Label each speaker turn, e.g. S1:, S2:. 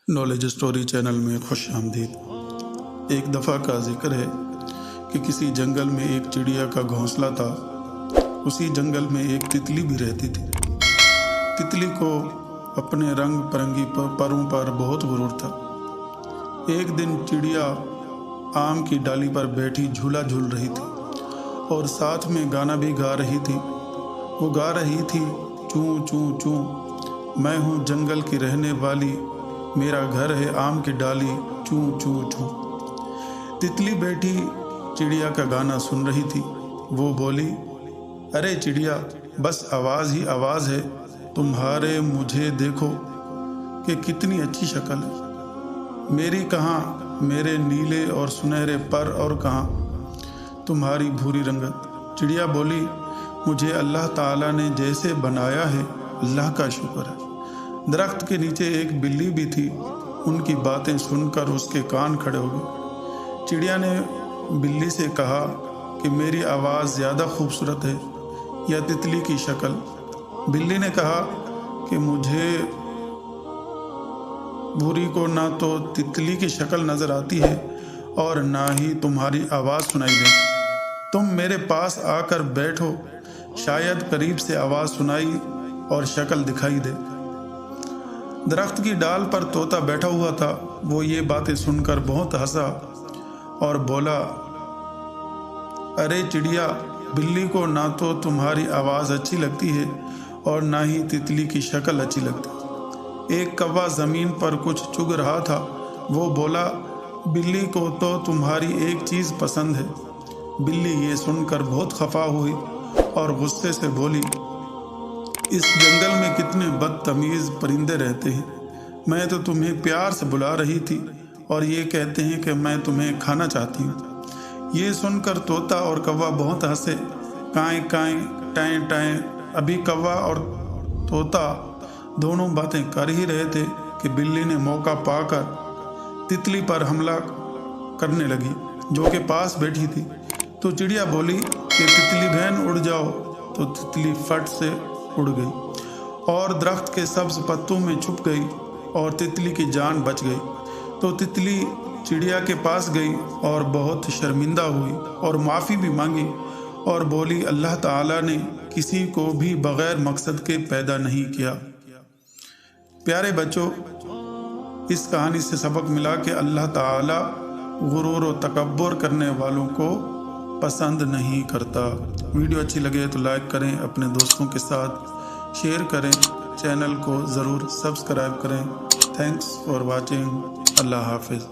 S1: Knowledge story channel میں خوش آمدید۔ ایک دفعہ کا ذکر ہے کہ کسی جنگل میں ایک چڑیا کا گھونسلہ تھا۔ اسی جنگل میں ایک تتلی بھی رہتی تھی۔ تتلی کو اپنے رنگ برنگی پروں پر بہت غرور تھا۔ ایک دن چڑیا آم کی ڈالی پر بیٹھی جھولا جھول رہی تھی اور ساتھ میں گانا بھی گا رہی تھی۔ وہ گا رہی تھی، چوں چوں چوں، میں ہوں جنگل کی رہنے والی، میرا گھر ہے آم کی ڈالی، چوں چوں چوں۔ تتلی بیٹھی چڑیا کا گانا سن رہی تھی۔ وہ بولی، ارے چڑیا، بس آواز ہی آواز ہے تمہارے، مجھے دیکھو کہ کتنی اچھی شکل ہے، میری کہاں میرے نیلے اور سنہرے پر، اور کہاں تمہاری بھوری رنگت۔ چڑیا بولی، مجھے اللہ تعالیٰ نے جیسے بنایا ہے اللہ کا شکر ہے۔ درخت کے نیچے ایک بلی بھی تھی۔ ان کی باتیں سن کر اس کے کان کھڑے ہو گئے۔ چڑیا نے بلی سے کہا کہ میری آواز زیادہ خوبصورت ہے یا تتلی کی شکل؟ بلی نے کہا کہ مجھے بھوری کو نہ تو تتلی کی شکل نظر آتی ہے اور نہ ہی تمہاری آواز سنائی دیتی۔ تم میرے پاس آ کر بیٹھو، شاید قریب سے آواز سنائی اور شکل دکھائی دے۔ درخت کی ڈال پر طوطا بیٹھا ہوا تھا۔ وہ یہ باتیں سن کر بہت ہنسا اور بولا، ارے چڑیا، بلی کو نہ تو تمہاری آواز اچھی لگتی ہے اور نہ ہی تتلی کی شکل اچھی لگتی۔ ایک کوا زمین پر کچھ چگ رہا تھا۔ وہ بولا، بلی کو تو تمہاری ایک چیز پسند ہے۔ بلی یہ سن کر بہت خفا ہوئی اور غصے سے بولی، اس جنگل میں کتنے بدتمیز پرندے رہتے ہیں، میں تو تمہیں پیار سے بلا رہی تھی اور یہ کہتے ہیں کہ میں تمہیں کھانا چاہتی ہوں۔ یہ سن کر طوطا اور کوا بہت ہنسے، کائیں کائیں ٹائیں ٹائیں۔ ابھی کوا اور طوطا دونوں باتیں کر ہی رہے تھے کہ بلی نے موقع پا کر تتلی پر حملہ کرنے لگی، جو کہ پاس بیٹھی تھی۔ تو چڑیا بولی کہ تتلی بہن اڑ جاؤ، تو تتلی فٹ سے اڑ گئی اور درخت کے سبز پتوں میں چھپ گئی اور تتلی کی جان بچ گئی۔ تو تتلی چڑیا کے پاس گئی اور بہت شرمندہ ہوئی اور معافی بھی مانگی اور بولی، اللہ تعالیٰ نے کسی کو بھی بغیر مقصد کے پیدا نہیں کیا۔ پیارے بچوں، اس کہانی سے سبق ملا کہ اللہ تعالیٰ غرور و تکبر کرنے والوں کو پسند نہیں کرتا۔ ویڈیو اچھی لگے تو لائک کریں، اپنے دوستوں کے ساتھ شیئر کریں، چینل کو ضرور سبسکرائب کریں۔ Thanks for watching. اللہ حافظ۔